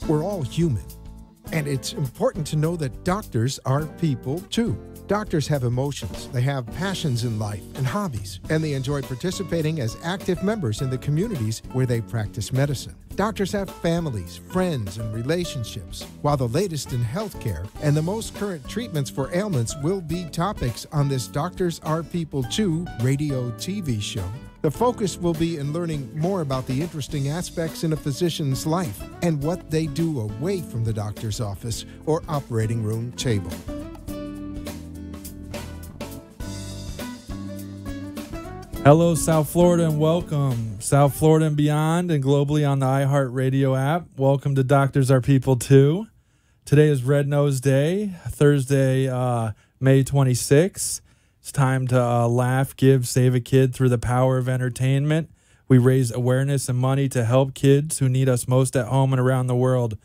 We're all human. And it's important to know that doctors are people too. Doctors have emotions, they have passions in life and hobbies, and they enjoy participating as active members in the communities where they practice medicine. Doctors have families, friends, and relationships, while the latest in healthcare and the most current treatments for ailments will be topics on this Doctors Are People Too radio TV show. The focus will be in learning more about the interesting aspects in a physician's life and what they do away from the doctor's office or operating room table. Hello, South Florida, and welcome. South Florida and beyond, and globally on the iHeartRadio app. Welcome to Doctors Are People Too. Today is Red Nose Day, Thursday, May 26th. It's time to laugh, give, save a kid through the power of entertainment. We raise awareness and money to help kids who need us most at home and around the world.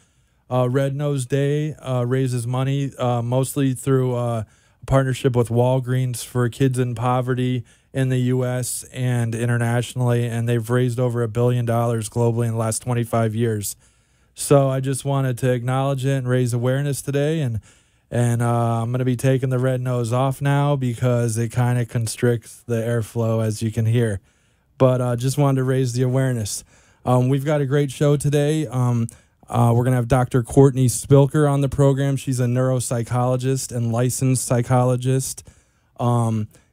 Red Nose Day raises money mostly through a partnership with Walgreens for kids in poverty in the U.S. and internationally, and they've raised over $1 billion globally in the last 25 years. So I just wanted to acknowledge it and raise awareness today, and I'm going to be taking the red nose off now because it kind of constricts the airflow, as you can hear. But just wanted to raise the awareness. We've got a great show today. We're going to have Dr. Courtney Spilker on the program. She's a neuropsychologist and licensed psychologist.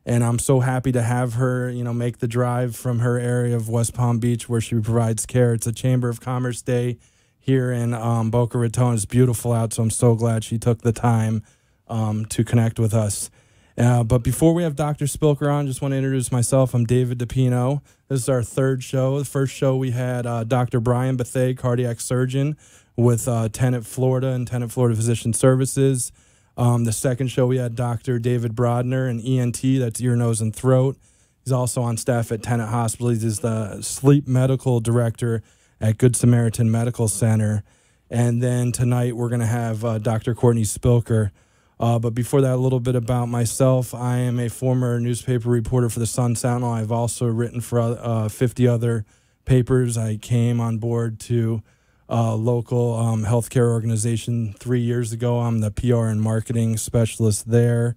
And I'm so happy to have her, make the drive from her area of West Palm Beach where she provides care. It's a Chamber of Commerce Day here in Boca Raton. It's beautiful out, so I'm so glad she took the time to connect with us. But before we have Dr. Spilker on, just want to introduce myself. I'm David DePino. This is our third show. The first show we had Dr. Brian Bethea, cardiac surgeon with Tenet Florida and Tenet Florida Physician Services. The second show, we had Dr. David Brodner, an ENT, that's ear, nose, and throat. He's also on staff at Tenet Hospital. He's the sleep medical director at Good Samaritan Medical Center. And then tonight, we're going to have Dr. Courtney Spilker. But before that, a little bit about myself. I am a former newspaper reporter for the Sun Sentinel. I've also written for 50 other papers. I came on board to local healthcare organization 3 years ago. I'm the PR and marketing specialist there.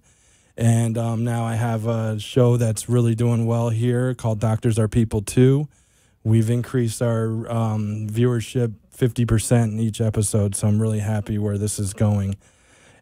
And now I have a show that's really doing well here called Doctors Are People Too. We've increased our viewership 50% in each episode, so I'm really happy where this is going.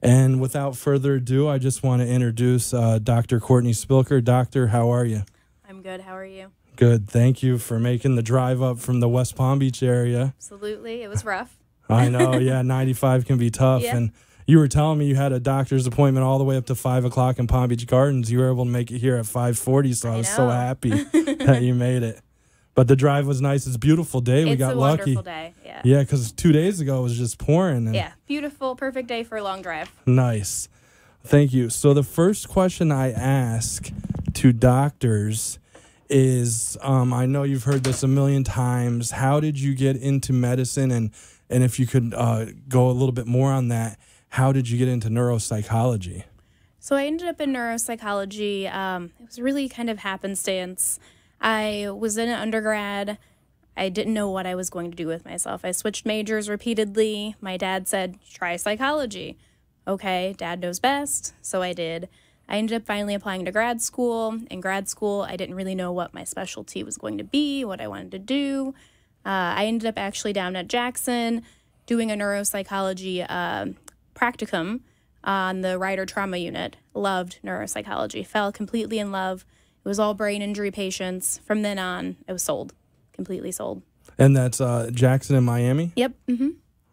And without further ado, I just want to introduce Dr. Courtney Spilker. Doctor, how are you? I'm good. How are you? Good. Thank you for making the drive up from the West Palm Beach area. Absolutely. It was rough. I know. Yeah, 95 can be tough. Yeah. And you were telling me you had a doctor's appointment all the way up to 5 o'clock in Palm Beach Gardens. You were able to make it here at 5:40, so I was so happy that you made it. But the drive was nice. It's a beautiful day. We got lucky. It's a wonderful day. Yeah. Yeah, because 2 days ago it was just pouring. And yeah. Beautiful. Perfect day for a long drive. Nice. Thank you. So the first question I ask to doctors is, I know you've heard this a million times. How did you get into medicine? And if you could go a little bit more on that, how did you get into neuropsychology? So I ended up in neuropsychology. It was really kind of happenstance. I was in an undergrad. I didn't know what I was going to do with myself. I switched majors repeatedly. My dad said, try psychology. Okay, Dad knows best, so I did. I ended up finally applying to grad school. In grad school, I didn't really know what my specialty was going to be, what I wanted to do. I ended up actually down at Jackson doing a neuropsychology practicum on the Rider Trauma Unit. Loved neuropsychology. Fell completely in love. It was all brain injury patients. From then on, I was sold. Completely sold. And that's Jackson in Miami? Yep. Mm-hmm.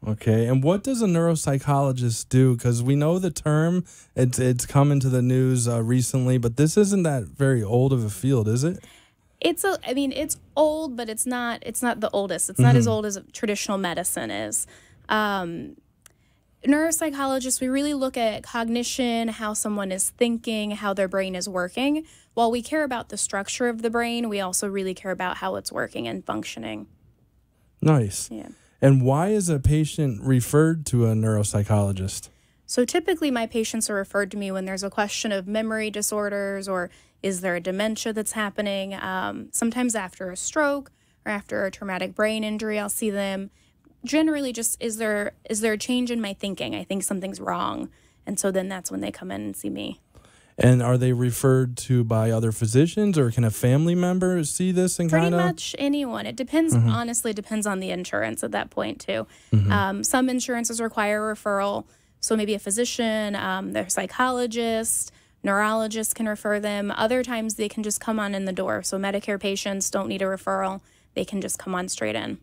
Okay, and what does a neuropsychologist do? Because we know the term, it's come into the news recently, but this isn't that very old of a field, is it? It's old, but it's not the oldest. It's not as old as traditional medicine is. Neuropsychologists, we really look at cognition, how someone is thinking, how their brain is working. While we care about the structure of the brain, we also really care about how it's working and functioning. Nice. Yeah. And why is a patient referred to a neuropsychologist? So typically my patients are referred to me when there's a question of memory disorders or is there a dementia that's happening. Sometimes after a stroke or after a traumatic brain injury, I'll see them. generally just, is there a change in my thinking? I think something's wrong. And so then that's when they come in and see me. And are they referred to by other physicians, or can a family member see this and Pretty much anyone. It depends, honestly, depends on the insurance at that point, too. Some insurances require referral. So maybe a physician, their psychologist, neurologist can refer them. Other times they can just come on in the door. So Medicare patients don't need a referral. They can just come on straight in.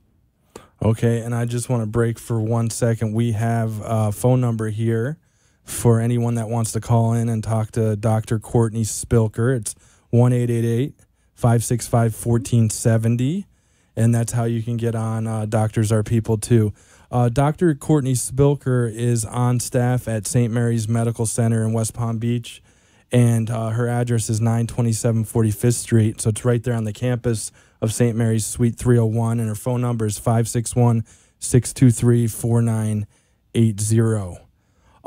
Okay, and I just want to break for 1 second. We have a phone number here for anyone that wants to call in and talk to Dr. Courtney Spilker. It's 1-888-565-1470, and that's how you can get on Doctors Are People, too. Dr. Courtney Spilker is on staff at St. Mary's Medical Center in West Palm Beach, and her address is 927 45th Street, so it's right there on the campus of St. Mary's, Suite 301, and her phone number is 561-623-4980.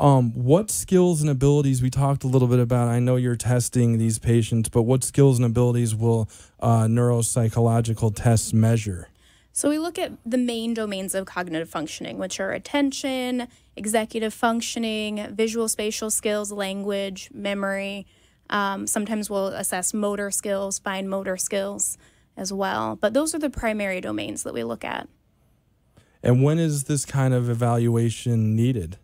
What skills and abilities, we talked a little bit about, I know you're testing these patients, but what skills and abilities will neuropsychological tests measure? So we look at the main domains of cognitive functioning, which are attention, executive functioning, visual spatial skills, language, memory. Sometimes we'll assess motor skills, fine motor skills as well. But those are the primary domains that we look at. And when is this kind of evaluation needed?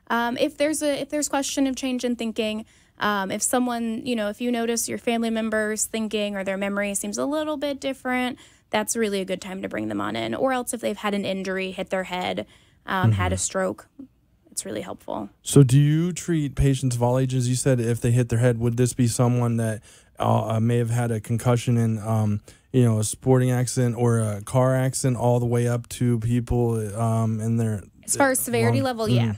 If there's question of change in thinking, if someone, if you notice your family member's thinking or their memory seems a little bit different, that's really a good time to bring them on in. Or else if they've had an injury, hit their head, had a stroke, it's really helpful. So do you treat patients of all ages? You said if they hit their head, would this be someone that may have had a concussion in, a sporting accident or a car accident, all the way up to people in their... As far as severity level, yeah.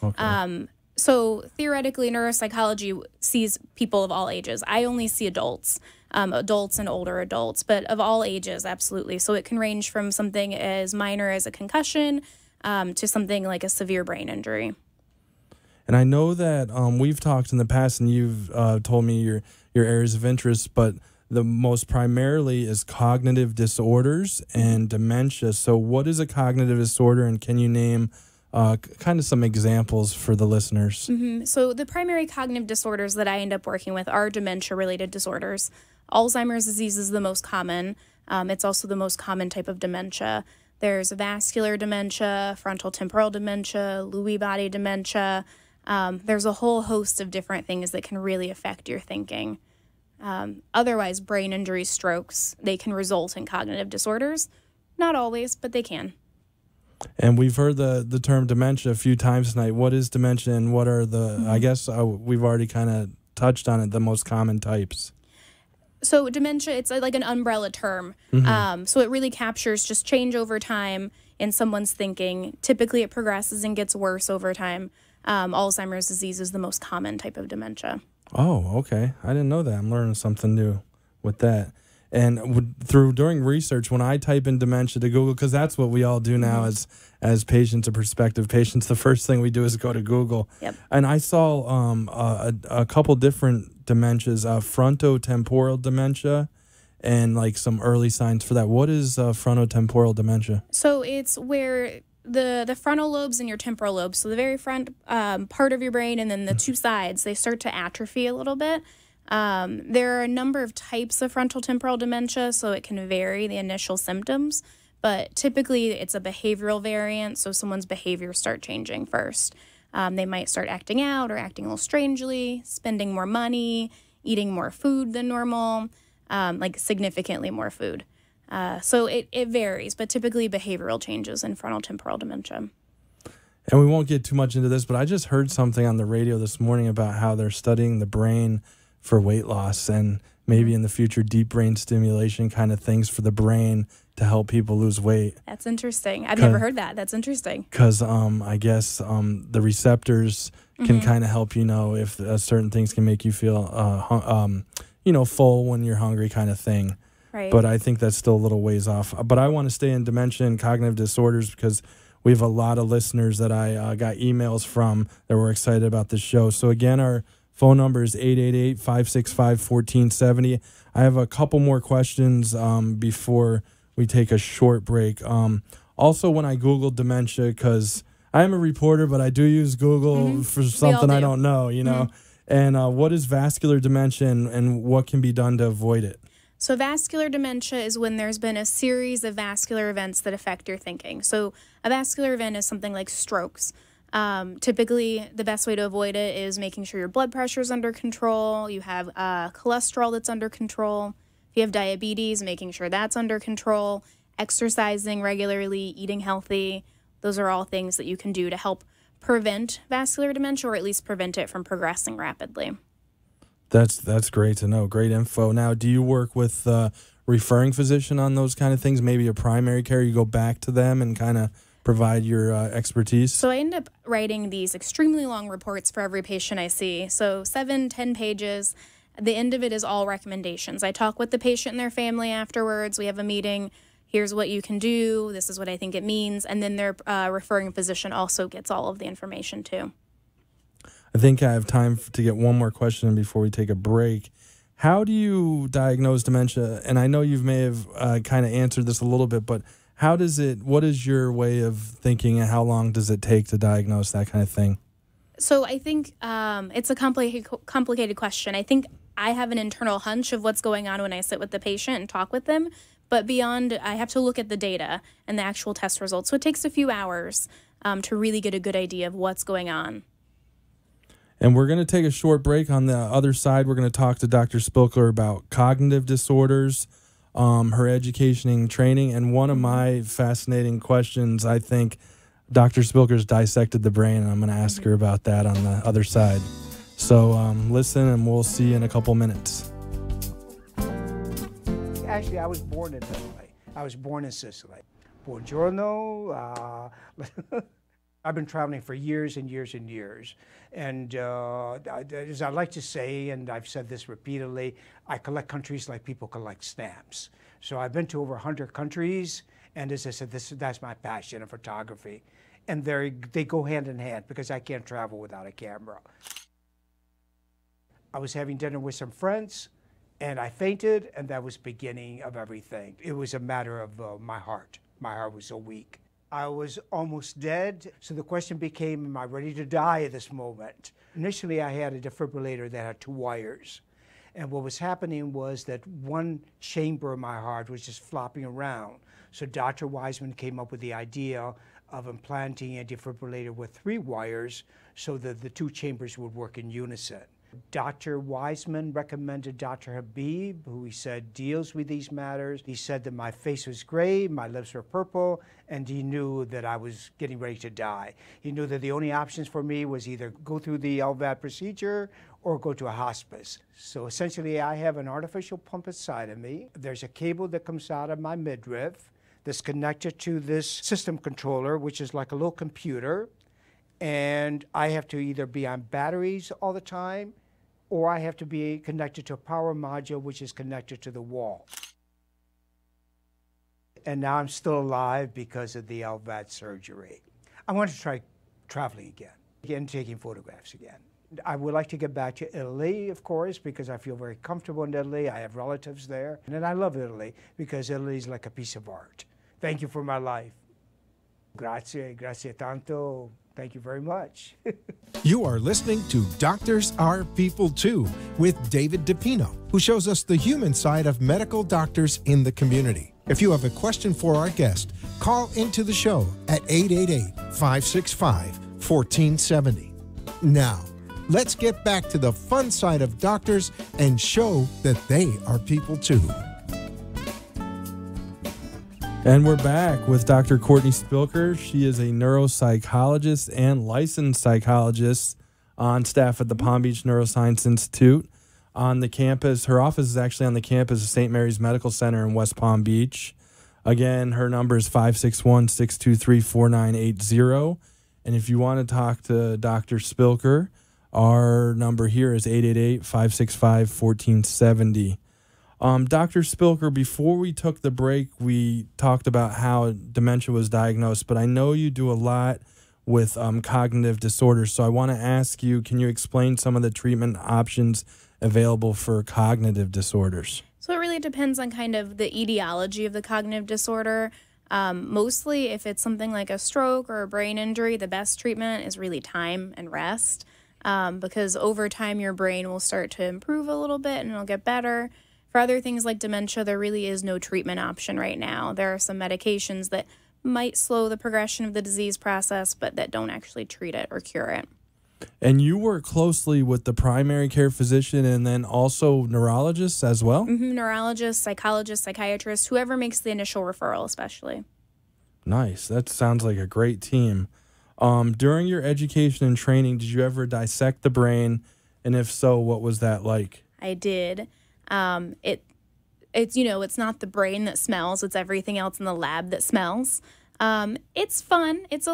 Okay. So theoretically, neuropsychology sees people of all ages. I only see adults and older adults, but of all ages, absolutely. So it can range from something as minor as a concussion to something like a severe brain injury. And I know that we've talked in the past, and you've told me your areas of interest, but the most primarily is cognitive disorders and dementia. So what is a cognitive disorder, and can you name kind of some examples for the listeners? So the primary cognitive disorders that I end up working with are dementia-related disorders. Alzheimer's disease is the most common. It's also the most common type of dementia. There's vascular dementia, frontal temporal dementia, Lewy body dementia. There's a whole host of different things that can really affect your thinking. Otherwise, brain injuries, strokes, they can result in cognitive disorders. Not always, but they can. And we've heard the term dementia a few times tonight. What is dementia, and what are the, I guess we've already kind of touched on it, the most common types? So dementia, it's like an umbrella term. So it really captures just change over time in someone's thinking. Typically, it progresses and gets worse over time. Alzheimer's disease is the most common type of dementia. Oh, okay. I didn't know that. I'm learning something new with that. And during research, when I type in dementia to Google, because that's what we all do now as patients or prospective patients, the first thing we do is go to Google. Yep. And I saw a couple different dementias, frontotemporal dementia, and like some early signs for that. What is frontotemporal dementia? So it's where the frontal lobes and your temporal lobes, so the very front part of your brain and then the two sides, they start to atrophy a little bit. There are a number of types of frontal temporal dementia, so it can vary the initial symptoms, but typically it's a behavioral variant, so someone's behaviors start changing first. They might start acting out or acting a little strangely, spending more money, eating more food than normal, like significantly more food. So it varies, but typically behavioral changes in frontal temporal dementia. And we won't get too much into this, but I just heard something on the radio this morning about how they're studying the brain for weight loss, and maybe in the future deep brain stimulation kind of things for the brain to help people lose weight. That's interesting. I've never heard that. That's interesting. Because I guess the receptors can kind of help if certain things can make you feel full when you're hungry, kind of thing. Right. But I think that's still a little ways off. But I want to stay in dementia and cognitive disorders because we have a lot of listeners that I got emails from that were excited about this show. So again, our phone number is 888-565-1470. I have a couple more questions before we take a short break. Also, when I Googled dementia, because I am a reporter, but I do use Google for something I don't know, you know. And what is vascular dementia and what can be done to avoid it? So vascular dementia is when there's been a series of vascular events that affect your thinking. So a vascular event is something like strokes. Typically, the best way to avoid it is making sure your blood pressure is under control, you have cholesterol that's under control. If you have diabetes, making sure that's under control, exercising regularly, eating healthy. Those are all things that you can do to help prevent vascular dementia, or at least prevent it from progressing rapidly. That's great to know. Great info. Now, do you work with referring physician on those kind of things? Maybe a primary care, you go back to them and kind of provide your expertise? So I end up writing these extremely long reports for every patient I see. So 7-10 pages. The end of it is all recommendations. I talk with the patient and their family afterwards. We have a meeting. Here's what you can do. This is what I think it means. And then their referring physician also gets all of the information too. I think I have time to get one more question before we take a break. How do you diagnose dementia? And I know you may have kind of answered this a little bit, but what is your way of thinking and how long does it take to diagnose that kind of thing? So I think it's a complicated question. I think I have an internal hunch of what's going on when I sit with the patient and talk with them. But beyond, I have to look at the data and the actual test results. So it takes a few hours to really get a good idea of what's going on. And we're going to take a short break. On the other side, we're going to talk to Dr. Spilker about cognitive disorders, her education and training. And one of my fascinating questions, I think Dr. Spilker's dissected the brain, and I'm going to ask her about that on the other side. So listen, and we'll see you in a couple minutes. Actually, I was born in Italy. I was born in Sicily. Buongiorno. I've been traveling for years and years and years. And as I like to say, and I've said this repeatedly, I collect countries like people collect stamps. So I've been to over 100 countries, and as I said, that's my passion in photography. And they go hand in hand because I can't travel without a camera. I was having dinner with some friends, and I fainted, and that was the beginning of everything. It was a matter of my heart. My heart was so weak. I was almost dead, so the question became, am I ready to die at this moment? Initially, I had a defibrillator that had 2 wires. And what was happening was that one chamber of my heart was just flopping around. So Dr. Wiseman came up with the idea of implanting a defibrillator with 3 wires so that the 2 chambers would work in unison. Dr. Wiseman recommended Dr. Habib, who he said deals with these matters. He said that my face was gray, my lips were purple, and he knew that I was getting ready to die. He knew that the only options for me was either go through the LVAD procedure or go to a hospice. So essentially, I have an artificial pump inside of me. There's a cable that comes out of my midriff that's connected to this system controller, which is like a little computer. And I have to either be on batteries all the time, or I have to be connected to a power module, which is connected to the wall. And now I'm still alive because of the LVAD surgery. I want to try traveling again, taking photographs again. I would like to get back to Italy, of course, because I feel very comfortable in Italy. I have relatives there. And I love Italy because Italy is like a piece of art. Thank you for my life. Grazie tanto. Thank you very much. You are listening to Doctors Are People Too with David DePino, who shows us the human side of medical doctors in the community. If you have a question for our guest, call into the show at 888-565-1470. Now, let's get back to the fun side of doctors and show that they are people too. And we're back with Dr. Courtney Spilker. She is a neuropsychologist and licensed psychologist on staff at the Palm Beach Neuroscience Institute. On the campus, her office is actually on the campus of St. Mary's Medical Center in West Palm Beach. Again, her number is 561-623-4980. And if you want to talk to Dr. Spilker, our number here is 888-565-1470. Dr. Spilker, before we took the break, we talked about how dementia was diagnosed, but I know you do a lot with cognitive disorders. So I want to ask you, can you explain some of the treatment options available for cognitive disorders? So it really depends on kind of the etiology of the cognitive disorder. Mostly if it's something like a stroke or a brain injury, the best treatment is really time and rest, because over time your brain will start to improve a little bit and it'll get better. For other things like dementia, there really is no treatment option right now. There are some medications that might slow the progression of the disease process, but that don't actually treat it or cure it. And you work closely with the primary care physician and then also neurologists as well? Neurologists, psychologists, psychiatrists, whoever makes the initial referral especially. Nice. That sounds like a great team. During your education and training, did you ever dissect the brain? And if so, what was that like? I did. It's it's not the brain that smells, it's everything else in the lab that smells. It's fun. It's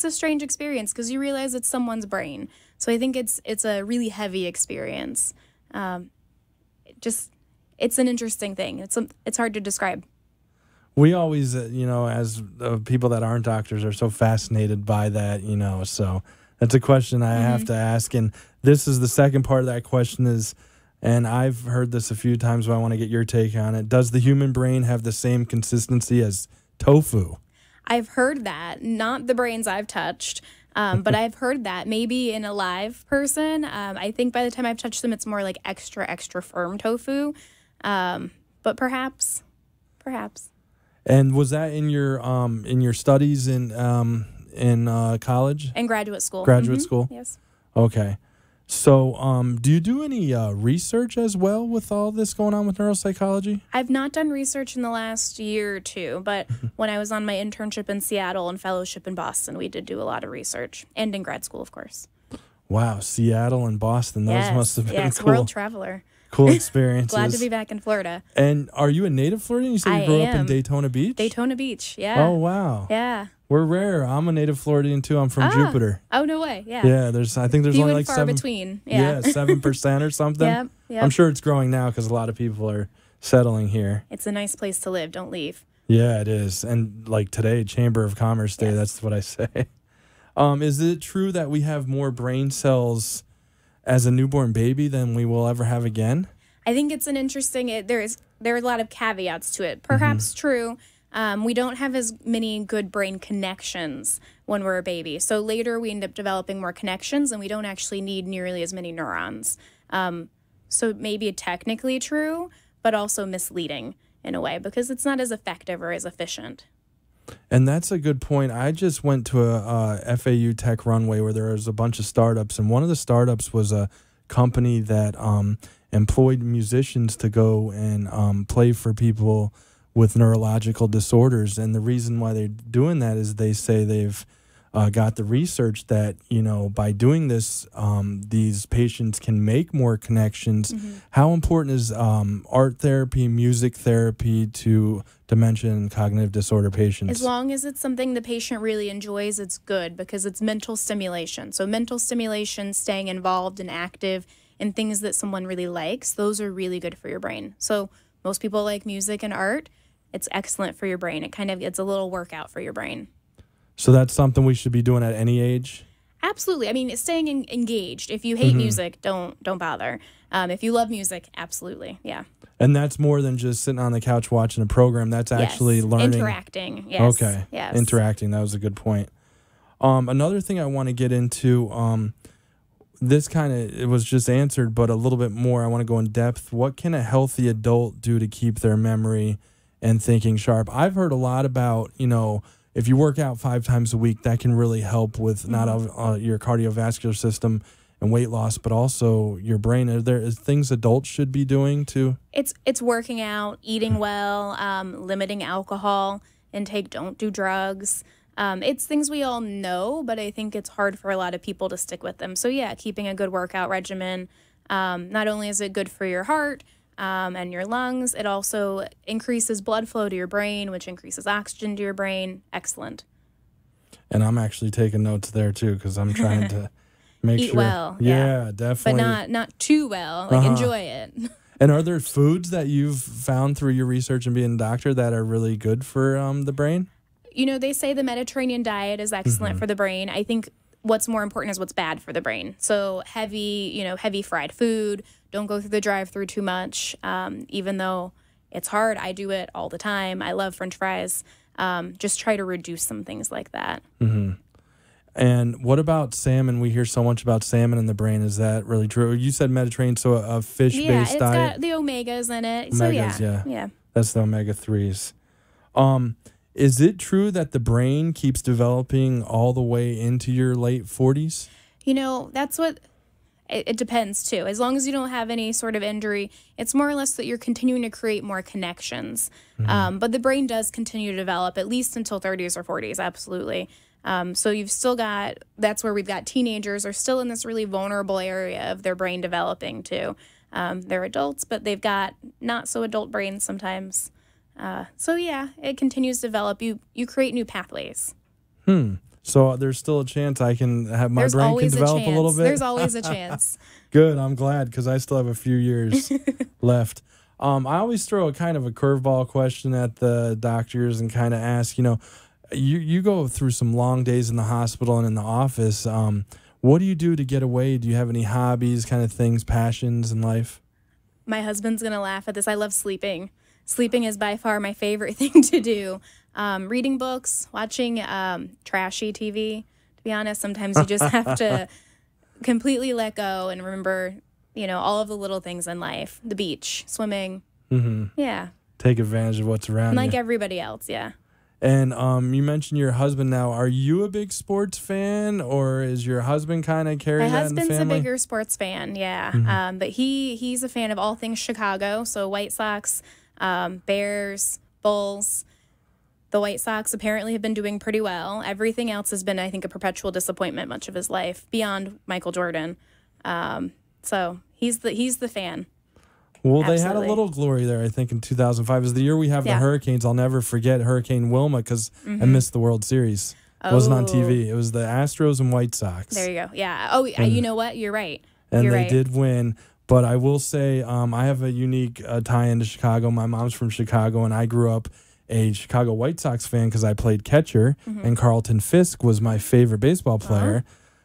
a strange experience because you realize it's someone's brain. So I think it's a really heavy experience. It's an interesting thing. It's hard to describe. We always, as people that aren't doctors are so fascinated by that, so that's a question I have to ask. And this is the second part of that question is, and I've heard this a few times, but I want to get your take on it. Does the human brain have the same consistency as tofu? I've heard that, not the brains I've touched, but I've heard that maybe in a live person. I think by the time I've touched them, it's more like extra, extra firm tofu. But perhaps. And was that in your studies in college? In graduate school. Graduate school? Yes. Okay. So do you do any research as well with all this going on with neuropsychology? I've not done research in the last year or two, but when I was on my internship in Seattle and fellowship in Boston, we did do a lot of research, and in grad school, of course. Wow, Seattle and Boston, those must have been cool. World traveler. Cool experiences. Glad to be back in Florida. And are you a native Floridian? You said you grew up in Daytona Beach? Daytona Beach, yeah. Oh, wow. Yeah. We're rare. I'm a native Floridian, too. I'm from Jupiter. Oh, no way. Yeah. Yeah, I think there's only like far 7 between. Yeah. 7% or something. Yep. I'm sure it's growing now because a lot of people are settling here. It's a nice place to live. Don't leave. Yeah, it is. And like today, Chamber of Commerce Day, that's what I say. Is it true that we have more brain cells as a newborn baby than we will ever have again? I think it's an interesting, there are a lot of caveats to it. Perhaps true. We don't have as many good brain connections when we're a baby. So later we end up developing more connections and we don't actually need nearly as many neurons. So maybe technically true, but also misleading in a way because it's not as effective or as efficient. And that's a good point. I just went to a FAU Tech Runway where there was a bunch of startups, and one of the startups was a company that employed musicians to go and play for people with neurological disorders. And the reason why they're doing that is they say they've got the research that, by doing this, these patients can make more connections. How important is art therapy, music therapy to dementia and cognitive disorder patients? As long as it's something the patient really enjoys, it's good because it's mental stimulation. So mental stimulation, staying involved and active in things that someone really likes, those are really good for your brain. So most people like music and art. It's excellent for your brain. It's a little workout for your brain. So that's something we should be doing at any age? Absolutely. I mean, it's staying engaged. If you hate music, don't bother. If you love music, absolutely. Yeah. And that's more than just sitting on the couch watching a program. That's actually learning. Interacting. Yes. Okay. Yes. Interacting. That was a good point. Another thing I want to get into, this it was just answered, but a little bit more. I want to go in depth. What can a healthy adult do to keep their memory and thinking sharp? I've heard a lot about, if you work out 5 times a week, that can really help with not your cardiovascular system and weight loss, but also your brain. Are there things adults should be doing too? It's working out, eating well, limiting alcohol intake, don't do drugs. It's things we all know, but I think it's hard for a lot of people to stick with them. So yeah, keeping a good workout regimen. Not only is it good for your heart, and your lungs, it also increases blood flow to your brain, which increases oxygen to your brain. Excellent. And I'm actually taking notes there too because I'm trying to make Eat sure. well. Yeah, definitely. But not too well. Like enjoy it. And are there foods that you've found through your research and being a doctor that are really good for the brain? They say the Mediterranean diet is excellent for the brain. I think what's more important is what's bad for the brain. So heavy fried food. Don't go through the drive-through too much, even though It's hard. I do it all the time. I love French fries. Just try to reduce some things like that. Mm-hmm. And what about salmon? We hear so much about salmon in the brain. Is that really true? You said Mediterranean, so a fish-based diet. Yeah, it's got the omegas in it. Omegas, so yeah. That's the omega-3s. Is it true that the brain keeps developing all the way into your late 40s? That's what it depends too. As long as you don't have any sort of injury, it's more or less that you're continuing to create more connections. Mm-hmm. But the brain does continue to develop at least until 30s or 40s, absolutely. So you've still got, that's where we've got teenagers are still in this really vulnerable area of their brain developing too. They're adults, but they've got not so adult brains sometimes. So yeah, it continues to develop. You create new pathways. So there's still a chance I can have my brain can develop a little bit. There's always a chance. Good. I'm glad because I still have a few years left. I always throw a kind of a curveball question at the doctors and kind of ask, you go through some long days in the hospital and in the office. What do you do to get away? Do you have any hobbies, kind of things, passions in life? My husband's going to laugh at this. I love sleeping. Sleeping is by far my favorite thing to do. Reading books, watching trashy TV. To be honest, sometimes you just have to completely let go and remember, all of the little things in life. The beach, swimming. Mm-hmm. Yeah. Take advantage of what's around like you. Everybody else, yeah. And you mentioned your husband now. Are you a big sports fan, or is your husband kind of carry that in the family? My husband's a bigger sports fan, yeah. Mm-hmm. But he's a fan of all things Chicago, so White Sox, Bears, Bulls. The White Sox apparently have been doing pretty well. Everything else has been, I think, a perpetual disappointment much of his life, beyond Michael Jordan. So he's the fan. Well, Absolutely. They had a little glory there, I think, in 2005. Is the year we have the Hurricanes. I'll never forget Hurricane Wilma because I missed the World Series. It wasn't on TV. It was the Astros and White Sox. There you go. Yeah. Oh, you know what? You're right. And they did win. But I will say I have a unique tie into Chicago. My mom's from Chicago, and I grew up a Chicago White Sox fan because I played catcher, and Carlton Fisk was my favorite baseball player.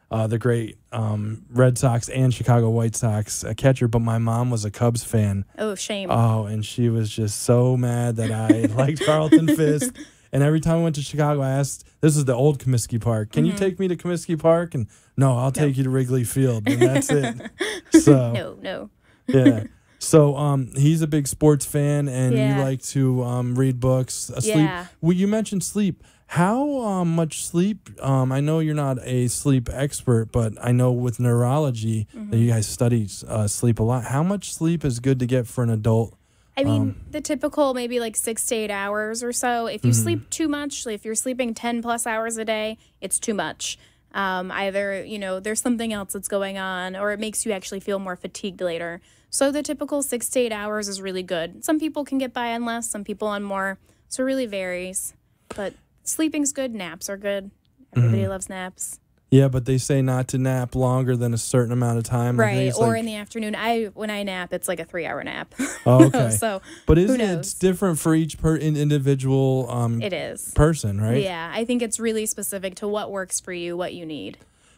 The great Red Sox and Chicago White Sox catcher, but my mom was a Cubs fan. Oh, shame. Oh, and she was just so mad that I liked Carlton Fisk. And every time I went to Chicago, I asked, this is the old Comiskey Park, can you take me to Comiskey Park? And no, I'll take you to Wrigley Field. And that's it. So No. Yeah. So he's a big sports fan, and you like to read books, sleep. Yeah. Well, you mentioned sleep. How much sleep? I know you're not a sleep expert, but I know with neurology that you guys study sleep a lot. How much sleep is good to get for an adult? I mean, the typical maybe like 6 to 8 hours or so. If you sleep too much, if you're sleeping 10 plus hours a day, it's too much. Either, there's something else that's going on, or it makes you actually feel more fatigued later. So the typical 6 to 8 hours is really good. Some people can get by on less, some people on more. So it really varies. But sleeping's good. Naps are good. Everybody loves naps. Yeah, but they say not to nap longer than a certain amount of time. Right, or in the afternoon. When I nap, it's like a 3-hour nap. Oh, okay. So, but it's different for each individual it is. person, right? Yeah, I think it's really specific to what works for you, what you need.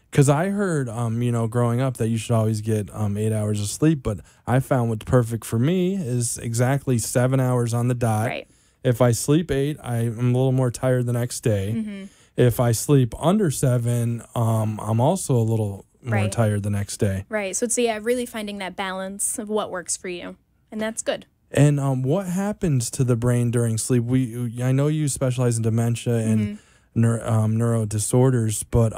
Because I heard, growing up that you should always get 8 hours of sleep, but I found what's perfect for me is exactly 7 hours on the dot. Right. If I sleep 8, I'm a little more tired the next day. If I sleep under 7, I'm also a little more tired the next day. Right. So it's really finding that balance of what works for you, and that's good. And what happens to the brain during sleep? I know you specialize in dementia and neuro disorders, but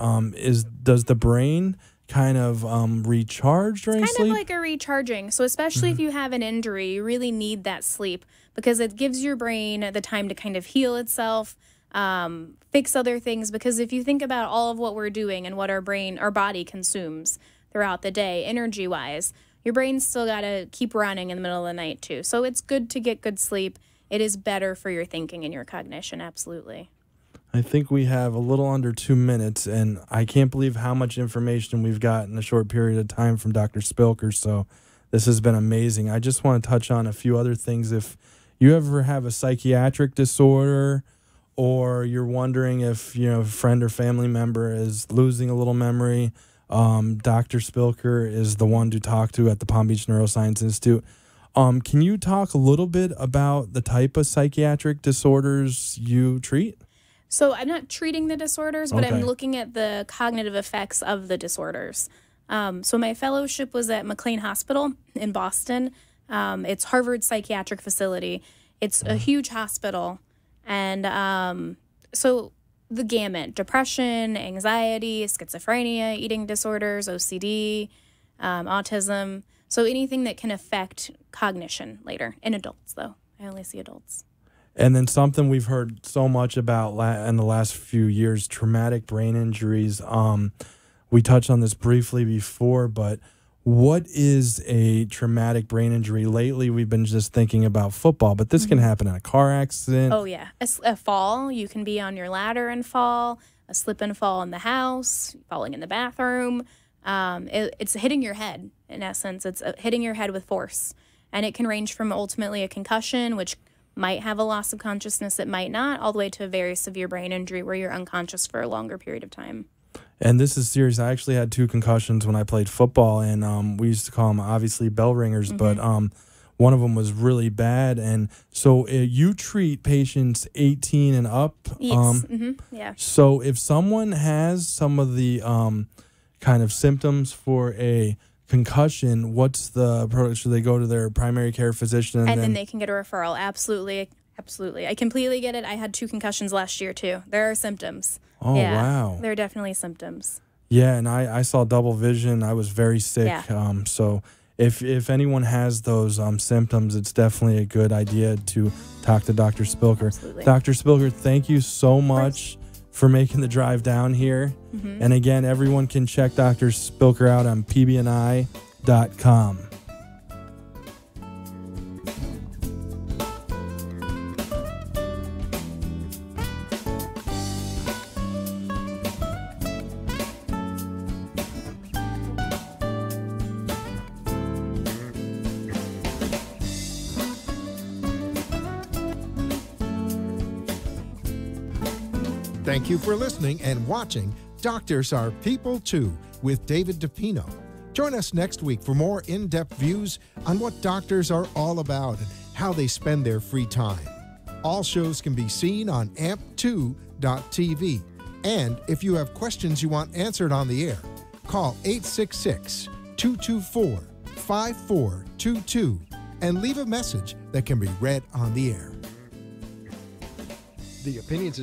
does the brain kind of recharge during sleep? Kind of like a recharging. So especially if you have an injury, you really need that sleep because it gives your brain the time to kind of heal itself. Fix other things, because if you think about all of what we're doing and what our body consumes throughout the day, energy-wise, your brain's still got to keep running in the middle of the night too. So it's good to get good sleep. It is better for your thinking and your cognition, absolutely. I think we have a little under 2 minutes, and I can't believe how much information we've got in a short period of time from Dr. Spilker, so this has been amazing. I just want to touch on a few other things. If you ever have a psychiatric disorder, or you're wondering if a friend or family member is losing a little memory, Dr. Spilker is the one to talk to at the Palm Beach Neuroscience Institute. Can you talk a little bit about the type of psychiatric disorders you treat? So I'm not treating the disorders, but Okay. I'm looking at the cognitive effects of the disorders. So my fellowship was at McLean Hospital in Boston. It's Harvard Psychiatric Facility. It's a huge hospital. And so the gamut: depression, anxiety, schizophrenia, eating disorders, OCD, autism. So anything that can affect cognition later. In adults, though. I only see adults. And then something we've heard so much about in the last few years, traumatic brain injuries. We touched on this briefly before, but what is a traumatic brain injury? Lately, we've been just thinking about football, but this can happen in a car accident. Oh, yeah. A fall. You can be on your ladder and fall. A slip and fall in the house. Falling in the bathroom. It's hitting your head, in essence. It's hitting your head with force. And it can range from ultimately a concussion, which might have a loss of consciousness, it might not, all the way to a very severe brain injury where you're unconscious for a longer period of time. And this is serious. I actually had 2 concussions when I played football, and we used to call them obviously bell ringers, but one of them was really bad. And so you treat patients 18 and up. Yes. Yeah. So if someone has some of the kind of symptoms for a concussion, what's the approach? Should they go to their primary care physician? And then they can get a referral. Absolutely. Absolutely. I completely get it. I had 2 concussions last year, too. There are symptoms. Oh, yeah, wow. There are definitely symptoms. Yeah, and I saw double vision. I was very sick. Yeah. So if anyone has those symptoms, it's definitely a good idea to talk to Dr. Spilker. Absolutely. Dr. Spilker, thank you so much for making the drive down here. And again, everyone can check Dr. Spilker out on pbni.com. Thank you for listening and watching Doctors Are People Too with David DePino. Join us next week for more in-depth views on what doctors are all about and how they spend their free time. All shows can be seen on amp2.tv. And if you have questions you want answered on the air, call 866-224-5422 and leave a message that can be read on the air. The opinions